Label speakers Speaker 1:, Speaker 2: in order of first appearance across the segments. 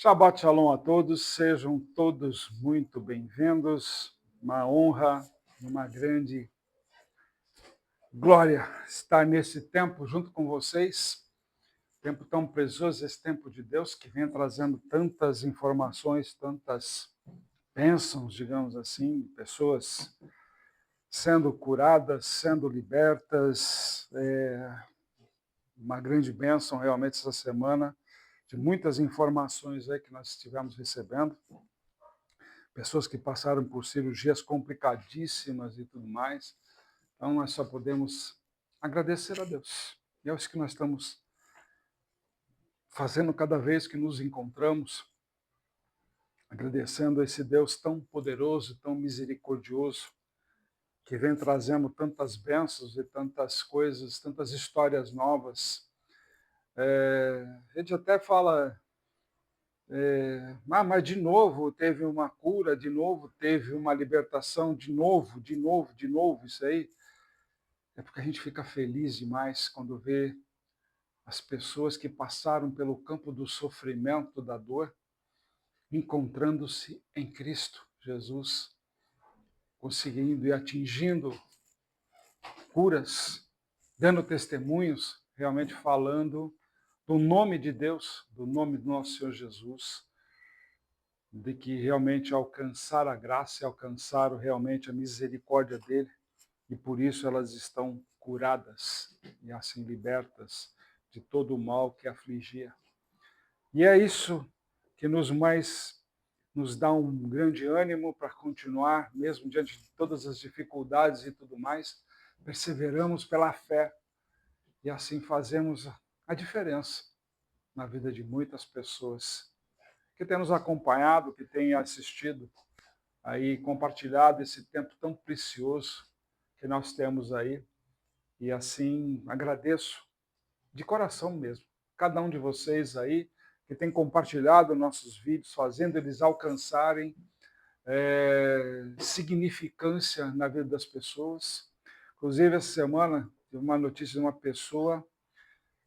Speaker 1: Shabbat Shalom a todos, sejam todos muito bem-vindos. Uma honra, uma grande glória estar nesse tempo junto com vocês. Tempo tão precioso, esse tempo de Deus que vem trazendo tantas informações, tantas bênçãos, digamos assim, pessoas sendo curadas, sendo libertas. Uma grande bênção realmente essa semana, de muitas informações aí que nós estivemos recebendo. Pessoas que passaram por cirurgias complicadíssimas e tudo mais. Então, nós só podemos agradecer a Deus. E é isso que nós estamos fazendo cada vez que nos encontramos, agradecendo a esse Deus tão poderoso, tão misericordioso, que vem trazendo tantas bênçãos e tantas coisas, tantas histórias novas. A gente até fala, mas de novo teve uma cura, de novo teve uma libertação, de novo, isso aí. É porque a gente fica feliz demais quando vê as pessoas que passaram pelo campo do sofrimento, da dor, encontrando-se em Cristo Jesus, conseguindo e atingindo curas, dando testemunhos, realmente falando do nome de Deus, do nome do nosso Senhor Jesus, de que realmente alcançaram a graça e alcançaram realmente a misericórdia dele, e por isso elas estão curadas e assim libertas de todo o mal que afligia. E é isso que nos dá um grande ânimo para continuar, mesmo diante de todas as dificuldades e tudo mais, perseveramos pela fé e assim fazemos a diferença na vida de muitas pessoas que têm nos acompanhado, que têm assistido aí, compartilhado esse tempo tão precioso que nós temos aí. E assim agradeço de coração mesmo cada um de vocês aí que tem compartilhado nossos vídeos, fazendo eles alcançarem significância na vida das pessoas. Inclusive, essa semana, tive uma notícia de uma pessoa,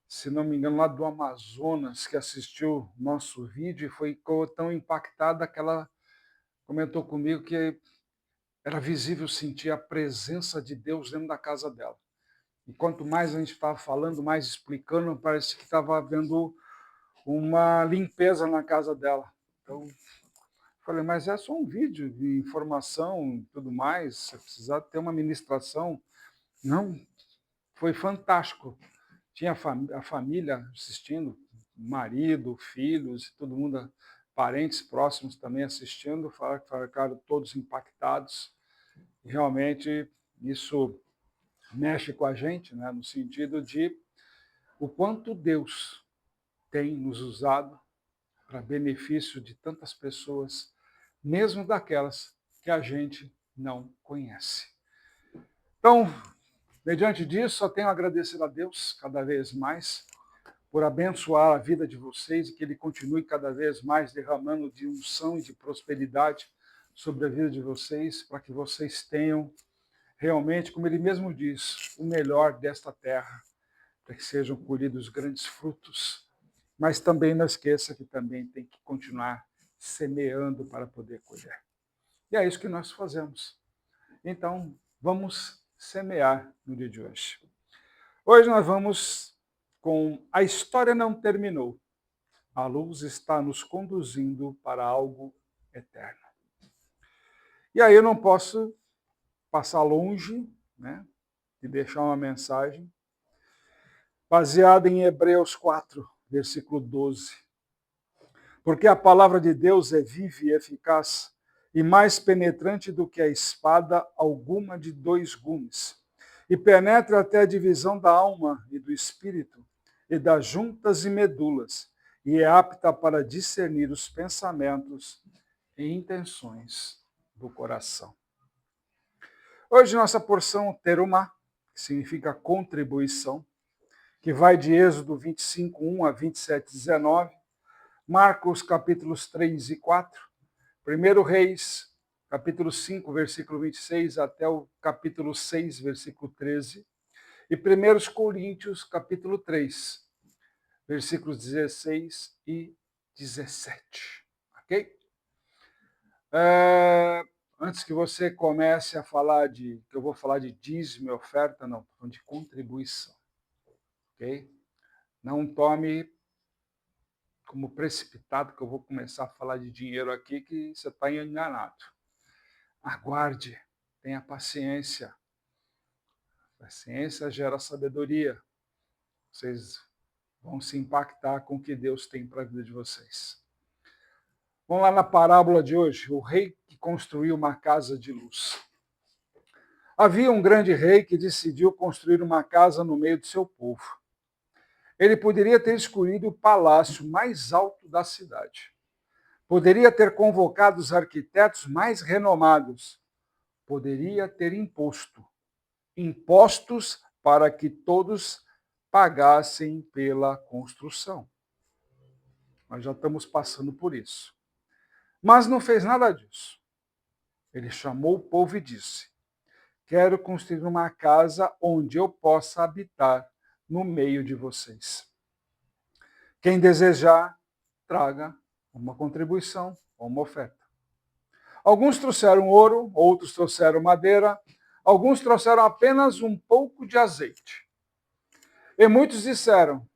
Speaker 1: se não me engano, lá do Amazonas, que assistiu nosso vídeo e ficou tão impactada que ela comentou comigo que era visível sentir a presença de Deus dentro da casa dela. E quanto mais a gente estava falando, mais explicando, parece que estava havendo uma limpeza na casa dela. Então, falei, mas é só um vídeo de informação e tudo mais, você precisa ter uma ministração. Não, foi fantástico. Tinha a família assistindo, marido, filhos, todo mundo, parentes próximos também assistindo, ficaram todos impactados. E realmente isso mexe com a gente, né, no sentido de o quanto Deus tem nos usado para benefício de tantas pessoas, mesmo daquelas que a gente não conhece. Então, mediante disso, só tenho a agradecer a Deus cada vez mais por abençoar a vida de vocês e que Ele continue cada vez mais derramando de unção e de prosperidade sobre a vida de vocês, para que vocês tenham realmente, como Ele mesmo diz, o melhor desta terra, para que sejam colhidos grandes frutos. Mas também não esqueça que também tem que continuar semeando para poder colher. E é isso que nós fazemos. Então, vamos semear no dia de hoje. Hoje nós vamos com A História Não Terminou. A luz está nos conduzindo para algo eterno. E aí eu não posso passar longe, né, de deixar uma mensagem baseada em Hebreus 4, versículo 12. Porque a palavra de Deus é viva e eficaz, e mais penetrante do que a espada alguma de dois gumes, e penetra até a divisão da alma e do espírito, e das juntas e medulas, e é apta para discernir os pensamentos e intenções do coração. Hoje nossa porção terumá, que significa contribuição, que vai de Êxodo 25, 1 a 27, 19, Marcos capítulos 3 e 4, 1 Reis, capítulo 5, versículo 26 até o capítulo 6, versículo 13, e 1 Coríntios, capítulo 3, versículos 16 e 17. Ok? Antes que você comece a falar que eu vou falar de dízimo e oferta, não, estou falando de contribuição. Ok? Não tome como precipitado que eu vou começar a falar de dinheiro aqui, que você está enganado. Aguarde, tenha paciência. Paciência gera sabedoria. Vocês vão se impactar com o que Deus tem para a vida de vocês. Vamos lá na parábola de hoje, o rei que construiu uma casa de luz. Havia um grande rei que decidiu construir uma casa no meio do seu povo. Ele poderia ter escolhido o palácio mais alto da cidade. Poderia ter convocado os arquitetos mais renomados. Poderia ter impostos para que todos pagassem pela construção. Nós já estamos passando por isso. Mas não fez nada disso. Ele chamou o povo e disse: quero construir uma casa onde eu possa habitar no meio de vocês. Quem desejar, traga uma contribuição ou uma oferta. Alguns trouxeram ouro, outros trouxeram madeira, alguns trouxeram apenas um pouco de azeite. E muitos disseram: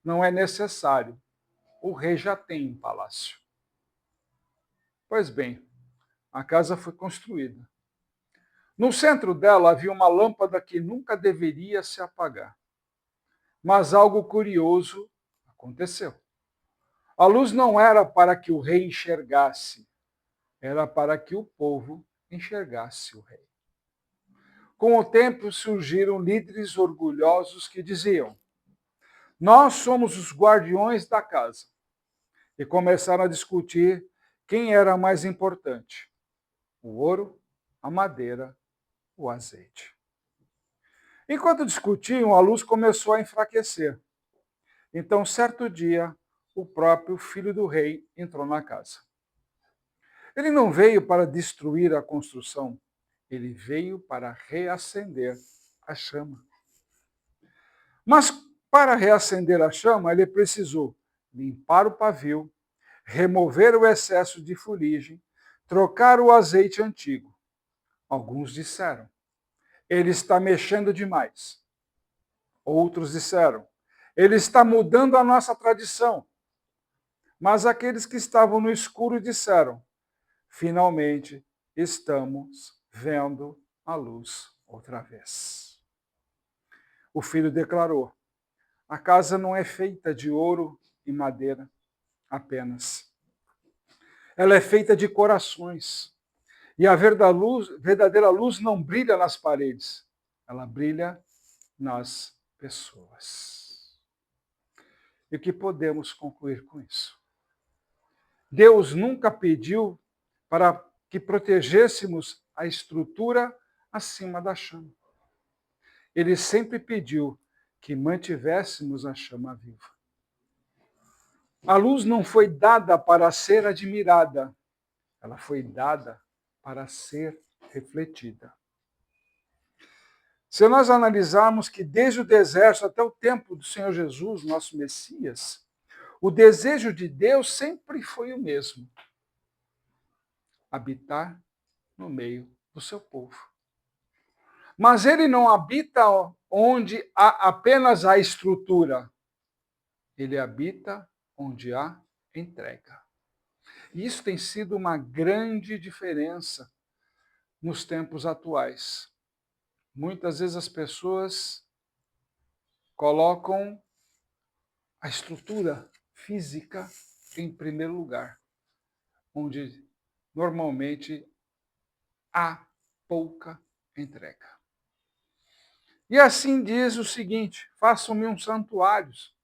Speaker 1: não é necessário, o rei já tem um palácio. Pois bem, a casa foi construída. No centro dela havia uma lâmpada que nunca deveria se apagar. Mas algo curioso aconteceu. A luz não era para que o rei enxergasse, era para que o povo enxergasse o rei. Com o tempo surgiram líderes orgulhosos que diziam: nós somos os guardiões da casa. E começaram a discutir quem era mais importante: o ouro, a madeira, o azeite. Enquanto discutiam, a luz começou a enfraquecer. Então, certo dia, o próprio filho do rei entrou na casa. Ele não veio para destruir a construção, ele veio para reacender a chama. Mas para reacender a chama, ele precisou limpar o pavio, remover o excesso de fuligem, trocar o azeite antigo. Alguns disseram: ele está mexendo demais. Outros disseram: ele está mudando a nossa tradição. Mas aqueles que estavam no escuro disseram: finalmente estamos vendo a luz outra vez. O filho declarou: a casa não é feita de ouro e madeira apenas. Ela é feita de corações. E a verdadeira luz não brilha nas paredes, ela brilha nas pessoas. E o que podemos concluir com isso? Deus nunca pediu para que protegêssemos a estrutura acima da chama. Ele sempre pediu que mantivéssemos a chama viva. A luz não foi dada para ser admirada, ela foi dada para ser refletida. Se nós analisarmos que desde o deserto até o tempo do Senhor Jesus, nosso Messias, o desejo de Deus sempre foi o mesmo: habitar no meio do seu povo. Mas ele não habita onde há apenas a estrutura. Ele habita onde há entrega. E isso tem sido uma grande diferença nos tempos atuais. Muitas vezes as pessoas colocam a estrutura física em primeiro lugar, onde normalmente há pouca entrega. E assim diz o seguinte: façam-me uns santuários.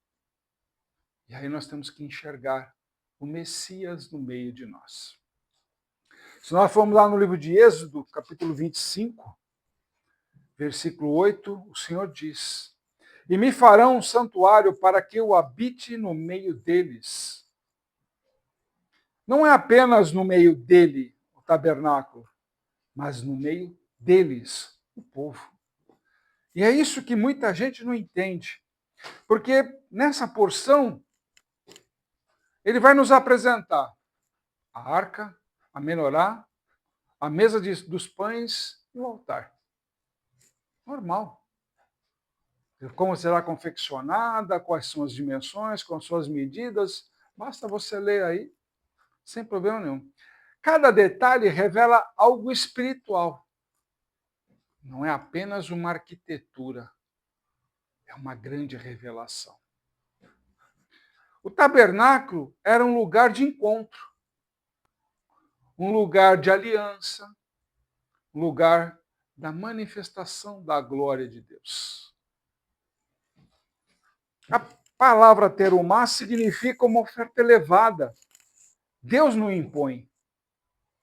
Speaker 1: E aí nós temos que enxergar o Messias no meio de nós. Se nós formos lá no livro de Êxodo, capítulo 25, versículo 8, o Senhor diz: e me farão um santuário para que eu habite no meio deles. Não é apenas no meio dele, o tabernáculo, mas no meio deles, o povo. E é isso que muita gente não entende. Porque nessa porção Ele vai nos apresentar a arca, a menorá, a mesa dos pães e o altar. Normal. Como será confeccionada, quais são as dimensões, com suas medidas, basta você ler aí, sem problema nenhum. Cada detalhe revela algo espiritual. Não é apenas uma arquitetura, é uma grande revelação. O tabernáculo era um lugar de encontro, um lugar de aliança, um lugar da manifestação da glória de Deus. A palavra terumá significa uma oferta elevada. Deus não impõe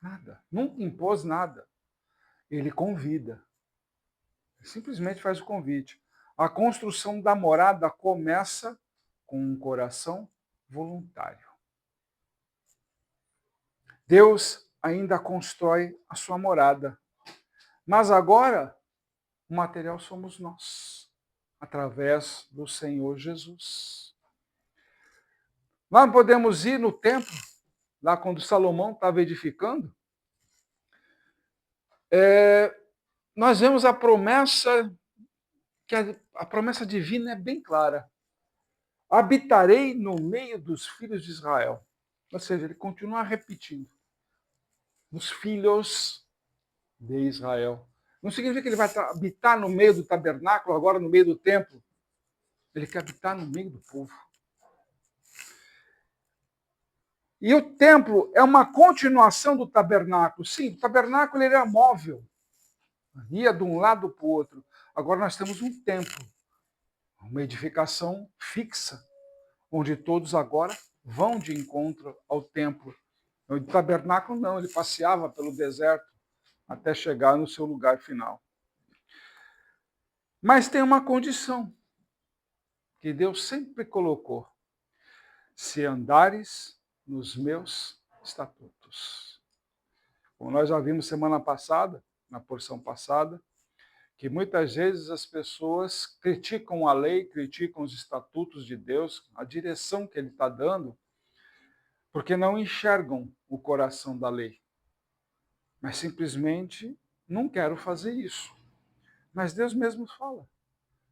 Speaker 1: nada, nunca impôs nada. Ele convida. Ele simplesmente faz o convite. A construção da morada começa com um coração voluntário. Deus ainda constrói a sua morada. Mas agora, o material somos nós, através do Senhor Jesus. Nós podemos ir no templo, lá quando Salomão estava edificando, nós vemos a promessa, que a promessa divina é bem clara. Habitarei no meio dos filhos de Israel. Ou seja, ele continua repetindo. Os filhos de Israel. Não significa que ele vai habitar no meio do tabernáculo, agora no meio do templo. Ele quer habitar no meio do povo. E o templo é uma continuação do tabernáculo. Sim, o tabernáculo ele é móvel. Ia de um lado para o outro. Agora nós temos um templo, uma edificação fixa, onde todos agora vão de encontro ao templo. O tabernáculo não, ele passeava pelo deserto até chegar no seu lugar final. Mas tem uma condição que Deus sempre colocou: se andares nos meus estatutos. Como nós já vimos semana passada, na porção passada, que muitas vezes as pessoas criticam a lei, criticam os estatutos de Deus, a direção que ele está dando, porque não enxergam o coração da lei. Mas simplesmente não quero fazer isso. Mas Deus mesmo fala: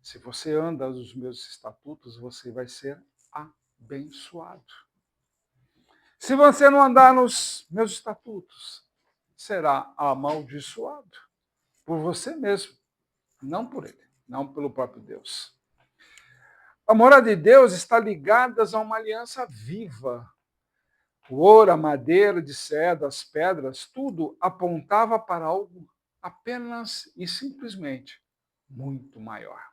Speaker 1: se você anda nos meus estatutos, você vai ser abençoado. Se você não andar nos meus estatutos, será amaldiçoado por você mesmo, não por ele, não pelo próprio Deus. A morada de Deus está ligada a uma aliança viva. O ouro, a madeira de cedro, as pedras, tudo apontava para algo apenas e simplesmente muito maior.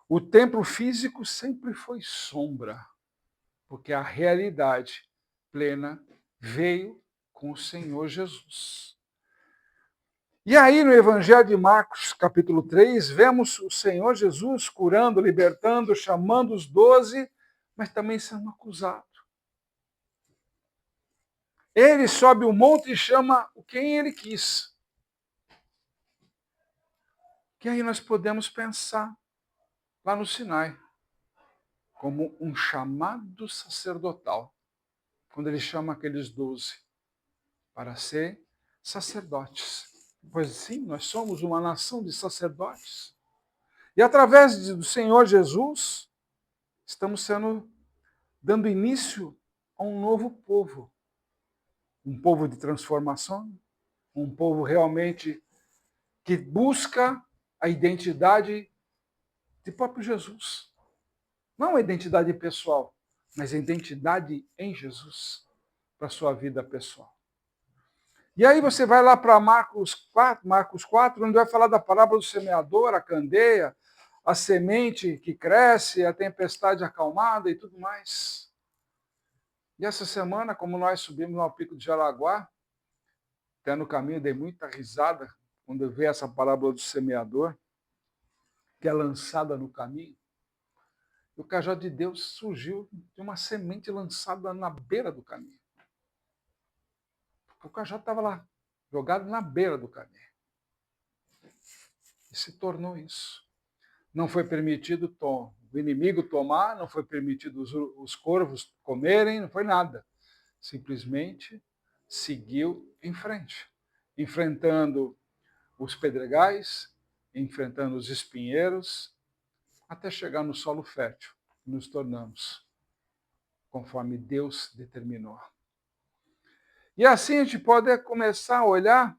Speaker 1: O templo físico sempre foi sombra, porque a realidade plena veio com o Senhor Jesus. E aí, no Evangelho de Marcos, capítulo 3, vemos o Senhor Jesus curando, libertando, chamando os 12, mas também sendo acusado. Ele sobe o monte e chama quem ele quis. Que aí nós podemos pensar lá no Sinai, como um chamado sacerdotal, quando ele chama aqueles 12 para ser sacerdotes. Pois sim, nós somos uma nação de sacerdotes. E através do Senhor Jesus, estamos dando início a um novo povo. Um povo de transformação, um povo realmente que busca a identidade de próprio Jesus. Não a identidade pessoal, mas a identidade em Jesus para a sua vida pessoal. E aí você vai lá para Marcos 4, onde vai falar da parábola do semeador, a candeia, a semente que cresce, a tempestade acalmada e tudo mais. E essa semana, como nós subimos ao Pico de Jaraguá, até no caminho dei muita risada quando eu vi essa parábola do semeador, que é lançada no caminho. O cajado de Deus surgiu de uma semente lançada na beira do caminho. O cajado estava lá, jogado na beira do caminho. E se tornou isso. não foi permitido o inimigo tomar, não foi permitido os corvos comerem, não foi nada. Simplesmente seguiu em frente, enfrentando os pedregais, enfrentando os espinheiros, até chegar no solo fértil, que nos tornamos, conforme Deus determinou. E assim a gente pode começar a olhar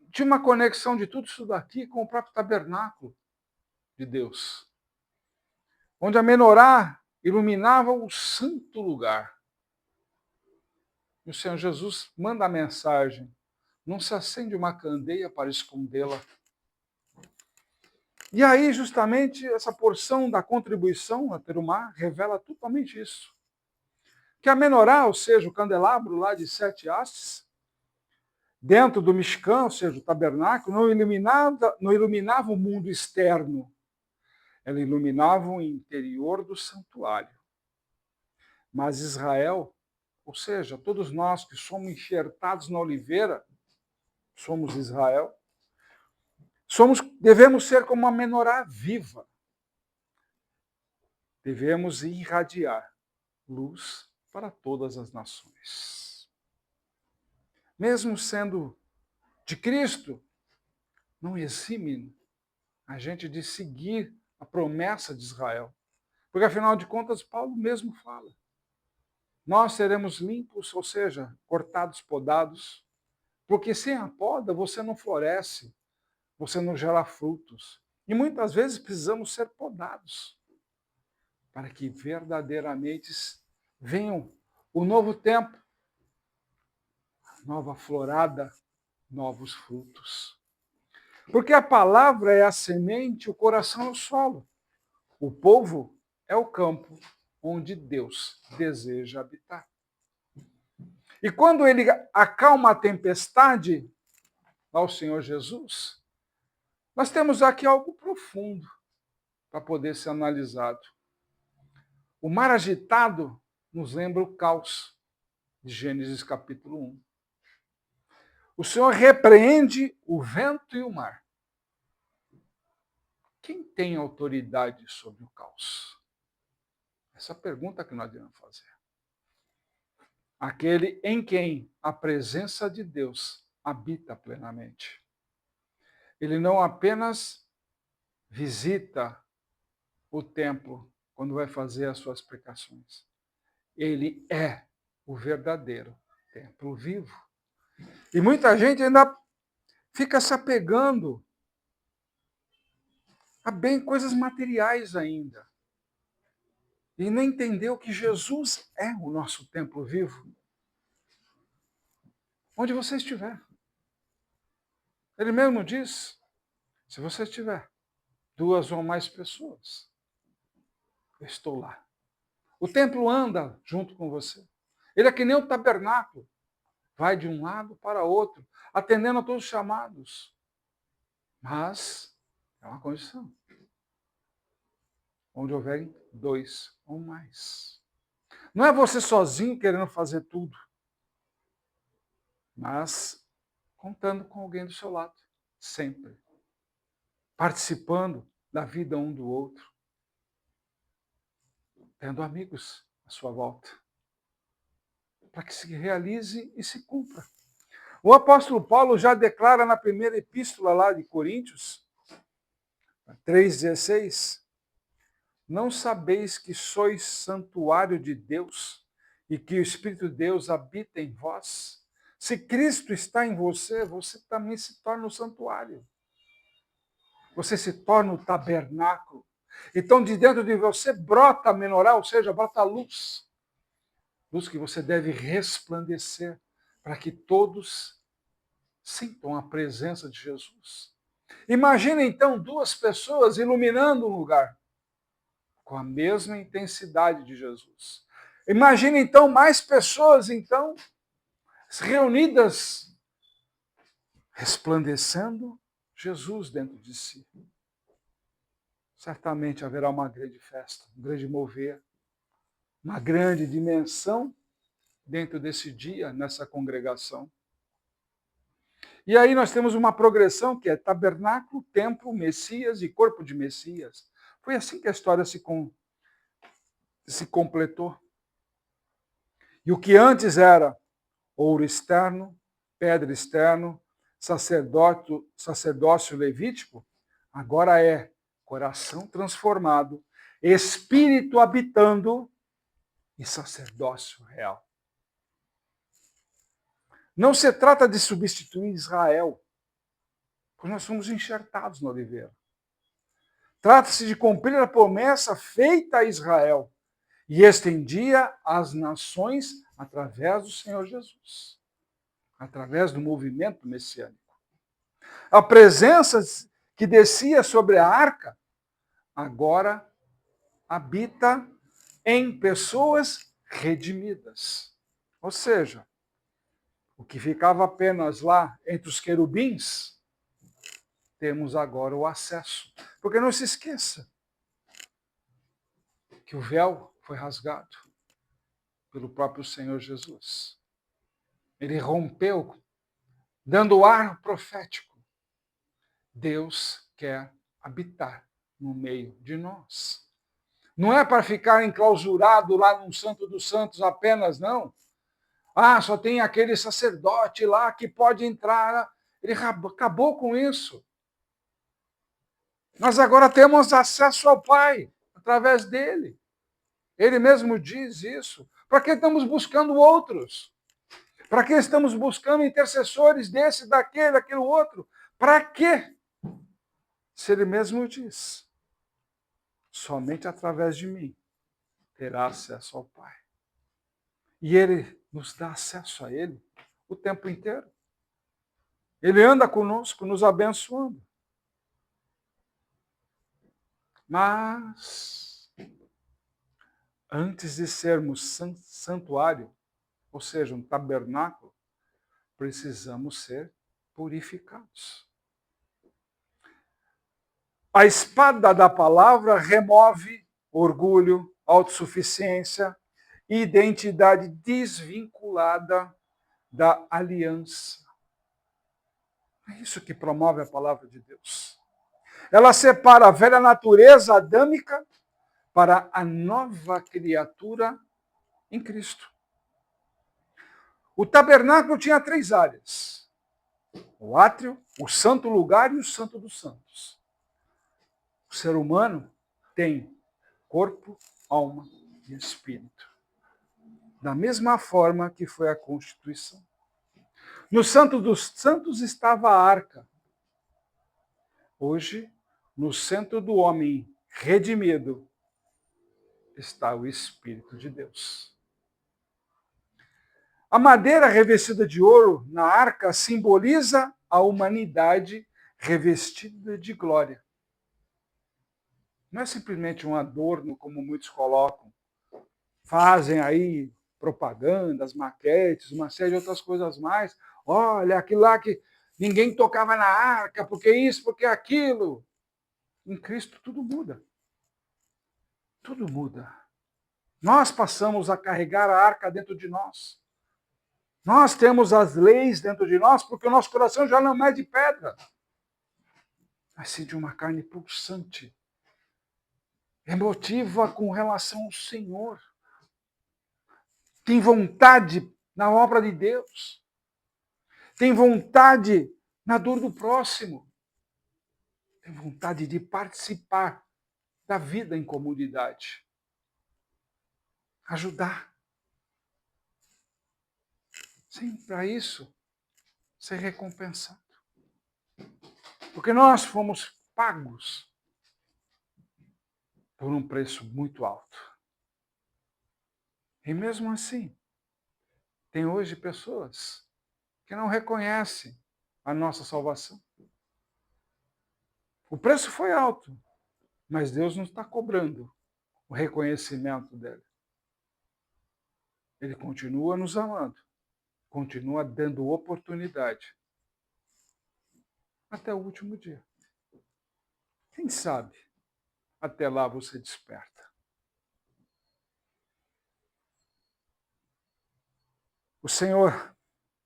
Speaker 1: de uma conexão de tudo isso daqui com o próprio tabernáculo de Deus, onde a menorá iluminava o santo lugar. E o Senhor Jesus manda a mensagem: não se acende uma candeia para escondê-la. E aí, justamente, essa porção da contribuição a Terumá revela totalmente isso. Que a menorá, ou seja, o candelabro lá de 7 hastes, dentro do Mishkan, ou seja, o tabernáculo, não iluminava o mundo externo, ela iluminava o interior do santuário. Mas Israel, ou seja, todos nós que somos enxertados na oliveira, somos Israel, devemos ser como uma menorá viva. Devemos irradiar luz para todas as nações. Mesmo sendo de Cristo, não exime a gente de seguir a promessa de Israel. Porque, afinal de contas, Paulo mesmo fala: nós seremos limpos, ou seja, cortados, podados, porque sem a poda você não floresce, você não gera frutos. E muitas vezes precisamos ser podados para que verdadeiramente venham o novo tempo, nova florada, novos frutos. Porque a palavra é a semente, o coração é o solo. O povo é o campo onde Deus deseja habitar. E quando ele acalma a tempestade ao Senhor Jesus, nós temos aqui algo profundo para poder ser analisado. O mar agitado nos lembra o caos de Gênesis capítulo 1. O Senhor repreende o vento e o mar. Quem tem autoridade sobre o caos? Essa pergunta que nós devemos fazer. Aquele em quem a presença de Deus habita plenamente. Ele não apenas visita o templo quando vai fazer as suas pregações. Ele é o verdadeiro templo vivo. E muita gente ainda fica se apegando a bem coisas materiais ainda. E não entendeu que Jesus é o nosso templo vivo. Onde você estiver. Ele mesmo diz: se você estiver 2 ou mais pessoas, eu estou lá. O templo anda junto com você. Ele é que nem o tabernáculo. Vai de um lado para outro, atendendo a todos os chamados. Mas é uma condição. Onde houverem 2 ou mais. Não é você sozinho querendo fazer tudo, mas contando com alguém do seu lado, sempre. Participando da vida um do outro. Tendo amigos à sua volta. Para que se realize e se cumpra. O apóstolo Paulo já declara na primeira epístola lá de Coríntios, 3,16, não sabeis que sois santuário de Deus e que o Espírito de Deus habita em vós? Se Cristo está em você, você também se torna o santuário. Você se torna o tabernáculo. Então, de dentro de você brota a menorá, ou seja, brota a luz. Luz que você deve resplandecer para que todos sintam a presença de Jesus. Imagina, então, 2 pessoas iluminando um lugar com a mesma intensidade de Jesus. Imagina, então, mais pessoas, então, reunidas, resplandecendo Jesus dentro de si. Certamente haverá uma grande festa, um grande mover, uma grande dimensão dentro desse dia, nessa congregação. E aí nós temos uma progressão que é tabernáculo, templo, Messias e corpo de Messias. Foi assim que a história se completou. E o que antes era ouro externo, pedra externo, sacerdócio levítico, agora é coração transformado, espírito habitando e sacerdócio real. Não se trata de substituir Israel, porque nós somos enxertados na oliveira. Trata-se de cumprir a promessa feita a Israel e estendia às nações através do Senhor Jesus, através do movimento messiânico. A presença que descia sobre a arca agora habita em pessoas redimidas. Ou seja, o que ficava apenas lá entre os querubins, temos agora o acesso. Porque não se esqueça que o véu foi rasgado pelo próprio Senhor Jesus. Ele rompeu, dando ar profético. Deus quer habitar no meio de nós. Não é para ficar enclausurado lá num Santo dos Santos apenas, não. Ah, só tem aquele sacerdote lá que pode entrar. Ele acabou com isso. Nós agora temos acesso ao Pai através dele. Ele mesmo diz isso. Para que estamos buscando outros? Para que estamos buscando intercessores desse, daquele, aquele outro? Para quê? Se ele mesmo diz, somente através de mim terá acesso ao Pai. E ele nos dá acesso a ele o tempo inteiro. Ele anda conosco, nos abençoando. Mas, antes de sermos santuário, ou seja, um tabernáculo, precisamos ser purificados. A espada da palavra remove orgulho, autossuficiência, identidade desvinculada da aliança. É isso que promove a palavra de Deus. Ela separa a velha natureza adâmica para a nova criatura em Cristo. O tabernáculo tinha 3 áreas: o átrio, o santo lugar e o santo dos santos. O ser humano tem corpo, alma e espírito. Da mesma forma que foi a Constituição. No Santo dos Santos estava a arca. Hoje, no centro do homem redimido, está o Espírito de Deus. A madeira revestida de ouro na arca simboliza a humanidade revestida de glória. Não é simplesmente um adorno, como muitos colocam. Fazem aí propagandas, maquetes, uma série de outras coisas mais. Olha, aquilo lá que ninguém tocava na arca, porque isso, porque aquilo. Em Cristo tudo muda. Tudo muda. Nós passamos a carregar a arca dentro de nós. Nós temos as leis dentro de nós, porque o nosso coração já não é de pedra, mas sim de uma carne pulsante, emotiva com relação ao Senhor. Tem vontade na obra de Deus. Tem vontade na dor do próximo. Tem vontade de participar da vida em comunidade. Ajudar. Sim, para isso, ser recompensado. Porque nós fomos pagos por um preço muito alto. E mesmo assim, tem hoje pessoas que não reconhecem a nossa salvação. O preço foi alto, mas Deus não está cobrando o reconhecimento dele. Ele continua nos amando, continua dando oportunidade até o último dia. Quem sabe até lá você desperta. O Senhor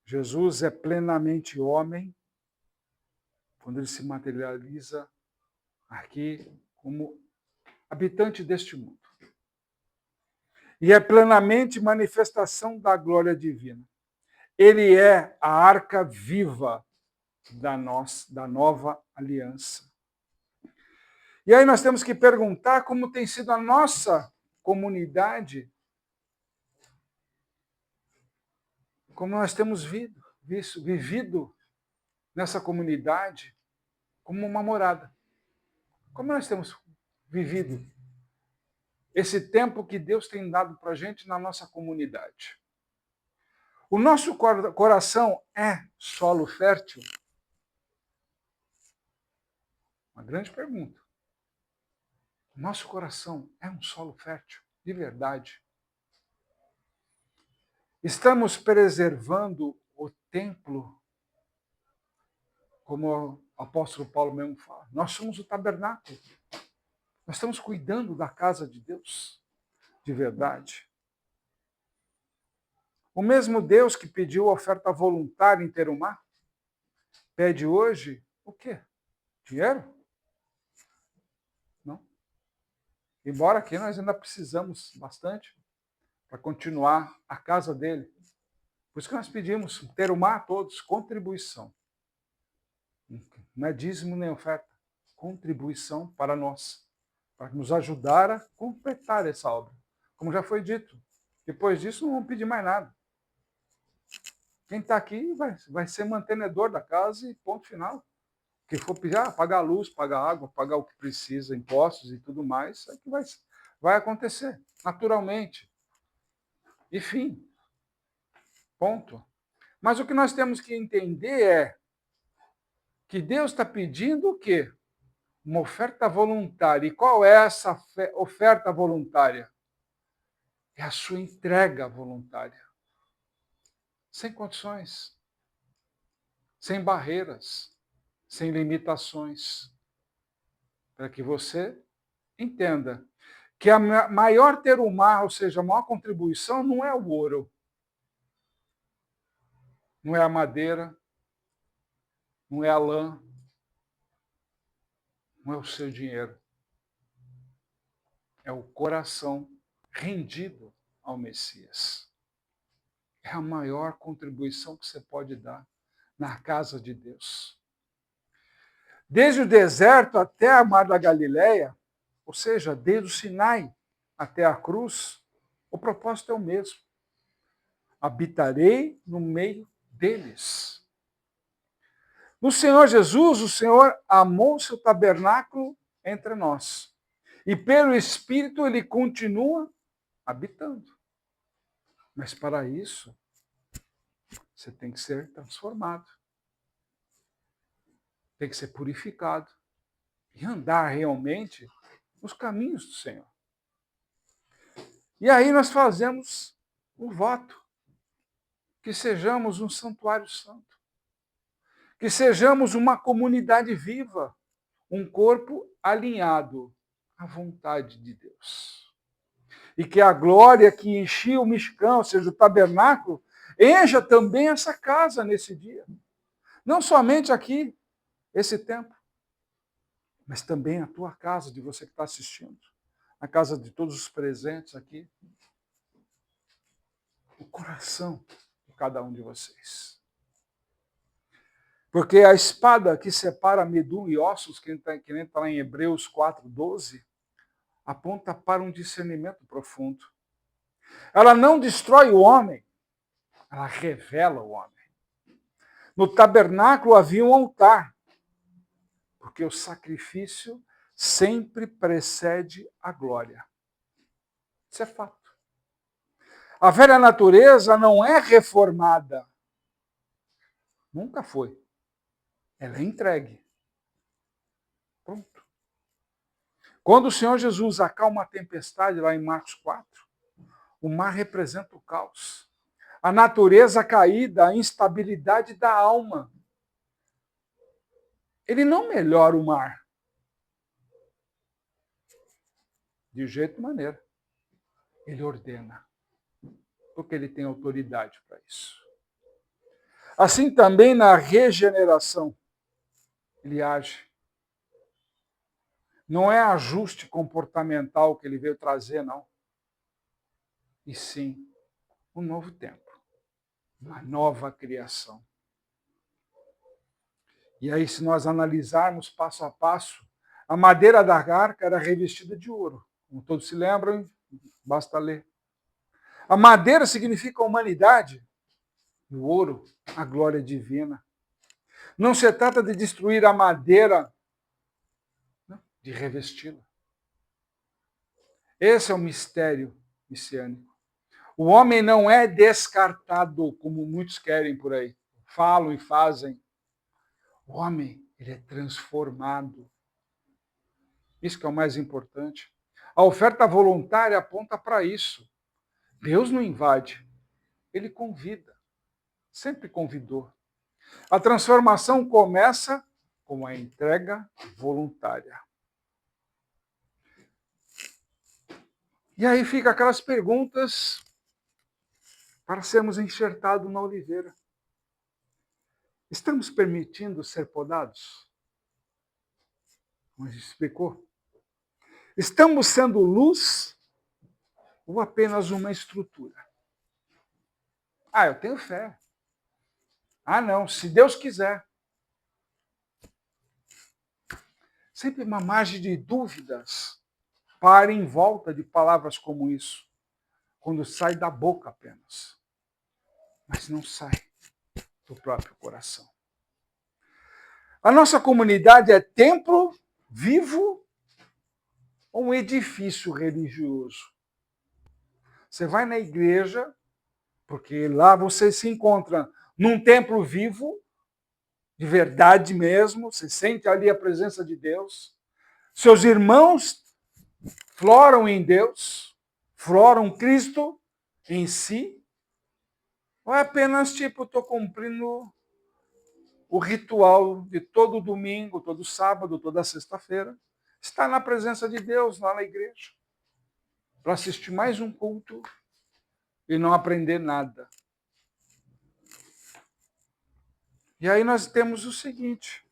Speaker 1: Jesus é plenamente homem quando ele se materializa aqui como habitante deste mundo. E é plenamente manifestação da glória divina. Ele é a arca viva da nova aliança. E aí nós temos que perguntar como tem sido a nossa comunidade, como nós temos vivido nessa comunidade como uma morada. Como nós temos vivido esse tempo que Deus tem dado para a gente na nossa comunidade. O nosso coração é solo fértil? Uma grande pergunta. Nosso coração é um solo fértil, de verdade. Estamos preservando o templo, como o apóstolo Paulo mesmo fala. Nós somos o tabernáculo. Nós estamos cuidando da casa de Deus, de verdade. O mesmo Deus que pediu oferta voluntária em Terumá, pede hoje o quê? Dinheiro? Não. Embora aqui nós ainda precisamos bastante para continuar a casa dele. Por isso que nós pedimos, Terumá a todos, contribuição. Não é dízimo nem oferta, contribuição para nós, para nos ajudar a completar essa obra. Como já foi dito, depois disso não vamos pedir mais nada. Quem está aqui vai ser mantenedor da casa e ponto final. Que for pedir, pagar a luz, pagar a água, pagar o que precisa, impostos e tudo mais, é que vai acontecer, naturalmente. E fim. Ponto. Mas o que nós temos que entender é que Deus está pedindo o quê? Uma oferta voluntária. E qual é essa oferta voluntária? É a sua entrega voluntária. Sem condições. Sem barreiras. Sem limitações. Para que você entenda que a maior terumá, ou seja, a maior contribuição, não é o ouro. Não é a madeira. Não é a lã. Não é o seu dinheiro. É o coração rendido ao Messias. É a maior contribuição que você pode dar na casa de Deus. Desde o deserto até a Mar da Galileia, ou seja, desde o Sinai até a cruz, o propósito é o mesmo. Habitarei no meio deles. No Senhor Jesus, o Senhor amou seu tabernáculo entre nós. E pelo Espírito ele continua habitando. Mas para isso, você tem que ser transformado. Tem que ser purificado. E andar realmente nos caminhos do Senhor. E aí nós fazemos um voto. Que sejamos um santuário santo. Que sejamos uma comunidade viva. Um corpo alinhado à vontade de Deus. E que a glória que enchia o Mishkan, ou seja, o tabernáculo, encha também essa casa nesse dia. Não somente aqui, esse tempo, mas também a tua casa, de você que está assistindo. A casa de todos os presentes aqui. O coração de cada um de vocês. Porque a espada que separa medula e ossos, que nem está lá em Hebreus 4:12, aponta para um discernimento profundo. Ela não destrói o homem, ela revela o homem. No tabernáculo havia um altar, porque o sacrifício sempre precede a glória. Isso é fato. A velha natureza não é reformada. Nunca foi. Ela é entregue. Pronto. Quando o Senhor Jesus acalma a tempestade, lá em Marcos 4, o mar representa o caos. A natureza caída, a instabilidade da alma. Ele não melhora o mar. De jeito e maneira. Ele ordena. Porque ele tem autoridade para isso. Assim também na regeneração. ele age. Não é ajuste comportamental que ele veio trazer, não. E sim, um novo tempo, uma nova criação. E aí, se nós analisarmos passo a passo, a madeira da arca era revestida de ouro. Como todos se lembram, basta ler. A madeira significa a humanidade, e o ouro, a glória divina. Não se trata de destruir a madeira, de revesti-la. Esse é o mistério messiânico. O homem não é descartado, como muitos querem por aí. Falam e fazem. O homem, ele é transformado. Isso que é o mais importante. A oferta voluntária aponta para isso. Deus não invade, ele convida. Sempre convidou. A transformação começa com a entrega voluntária. E aí fica aquelas perguntas para sermos enxertados na oliveira. Estamos permitindo ser podados? Como a gente explicou. Estamos sendo luz ou apenas uma estrutura? Ah, eu tenho fé. Ah, não, se Deus quiser. Sempre uma margem de dúvidas para em volta de palavras como isso, quando sai da boca apenas, mas não sai do próprio coração. A nossa comunidade é templo vivo ou um edifício religioso? Você vai na igreja, porque lá você se encontra num templo vivo, de verdade mesmo, você sente ali a presença de Deus. Seus irmãos floram em Deus, floram Cristo em si, ou é apenas tipo, estou cumprindo o ritual de todo domingo, todo sábado, toda sexta-feira, estar na presença de Deus lá na igreja, para assistir mais um culto e não aprender nada. E aí nós temos o seguinte,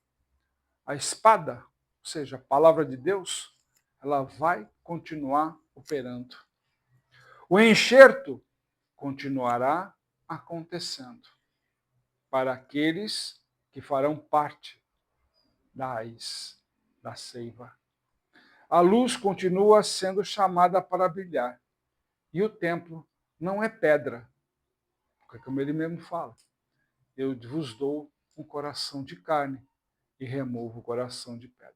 Speaker 1: a espada, ou seja, a palavra de Deus, ela vai continuar operando. O enxerto continuará acontecendo para aqueles que farão parte da raiz, da seiva. A luz continua sendo chamada para brilhar. E o templo não é pedra, porque como ele mesmo fala, eu vos dou um coração de carne e removo o coração de pedra.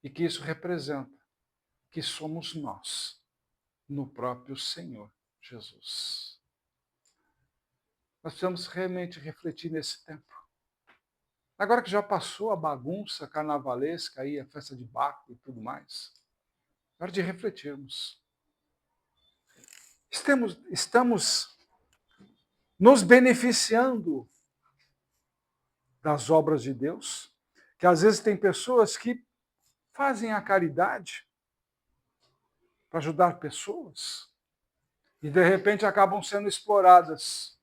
Speaker 1: E que isso representa que somos nós, no próprio Senhor Jesus. Nós precisamos realmente refletir nesse tempo. Agora que já passou a bagunça carnavalesca, aí, a festa de Baco e tudo mais, é hora de refletirmos. Estamos nos beneficiando das obras de Deus, que às vezes tem pessoas que fazem a caridade para ajudar pessoas e de repente acabam sendo exploradas.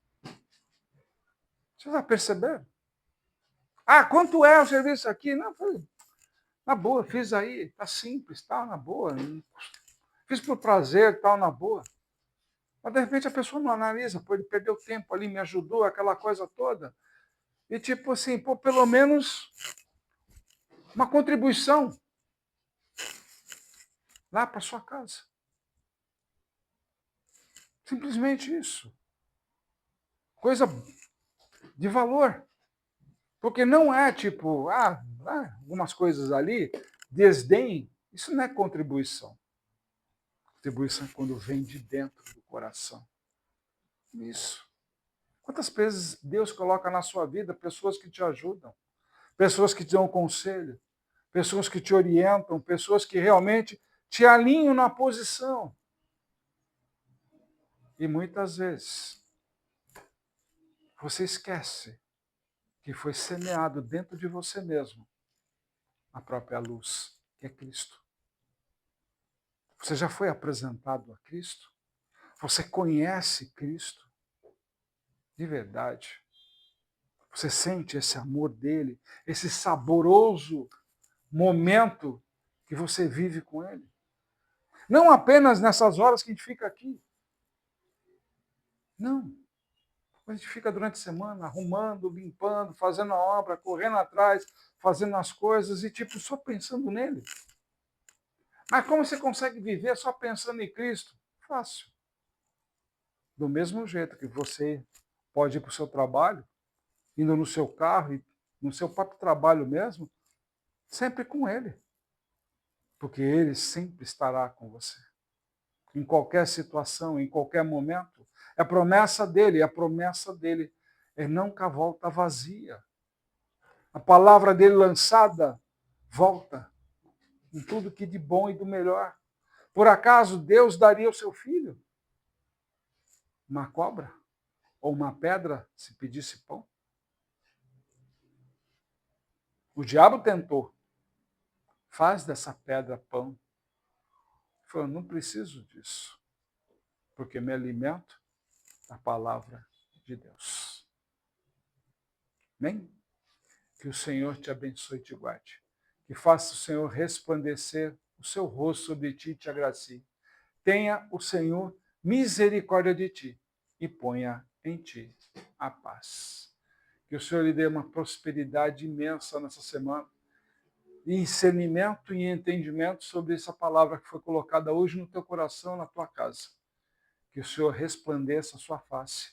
Speaker 1: Você vai perceber? Ah, quanto é o serviço aqui? Não, na boa, fiz aí, tá simples, tá na boa. Fiz por prazer, tal, na boa. Mas de repente a pessoa não analisa, pô, ele perdeu tempo ali, me ajudou, aquela coisa toda. E tipo assim, pô, pelo menos uma contribuição lá para sua casa. Simplesmente isso. Coisa de valor. Porque não é tipo, algumas coisas ali, desdém, isso não é contribuição. Contribuição é quando vem de dentro do coração. Isso. Quantas vezes Deus coloca na sua vida pessoas que te ajudam, pessoas que te dão conselho, pessoas que te orientam, pessoas que realmente te alinham na posição. E muitas vezes você esquece que foi semeado dentro de você mesmo a própria luz, que é Cristo. Você já foi apresentado a Cristo? Você conhece Cristo? De verdade? Você sente esse amor dele, esse saboroso momento que você vive com ele. Não apenas nessas horas que a gente fica aqui. Não. A gente fica durante a semana arrumando, limpando, fazendo a obra, correndo atrás, fazendo as coisas e tipo só pensando nele. Mas como você consegue viver só pensando em Cristo? Fácil. Do mesmo jeito que você pode ir para o seu trabalho, indo no seu carro, e no seu próprio trabalho mesmo, sempre com Ele. Porque Ele sempre estará com você. Em qualquer situação, em qualquer momento. É a promessa dele, a promessa dele é nunca volta vazia. A palavra dele lançada volta em tudo que de bom e do melhor. Por acaso Deus daria o seu filho? Uma cobra? Ou uma pedra se pedisse pão? O diabo tentou. Faz dessa pedra pão. Ele falou, não preciso disso, porque me alimento da palavra de Deus. Amém? Que o Senhor te abençoe e te guarde. Que faça o Senhor resplandecer o seu rosto sobre ti e te agracie. Tenha o Senhor misericórdia de ti e ponha em ti a paz. Que o Senhor lhe dê uma prosperidade imensa nessa semana, e discernimento e entendimento sobre essa palavra que foi colocada hoje no teu coração, na tua casa. Que o Senhor resplandeça a sua face,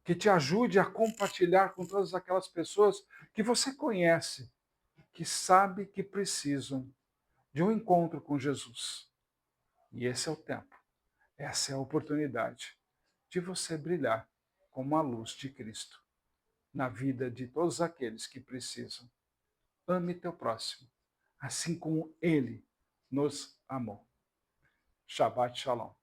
Speaker 1: que te ajude a compartilhar com todas aquelas pessoas que você conhece, que sabe que precisam de um encontro com Jesus. E esse é o tempo, essa é a oportunidade de você brilhar como a luz de Cristo na vida de todos aqueles que precisam. Ame teu próximo, assim como ele nos amou. Shabbat Shalom.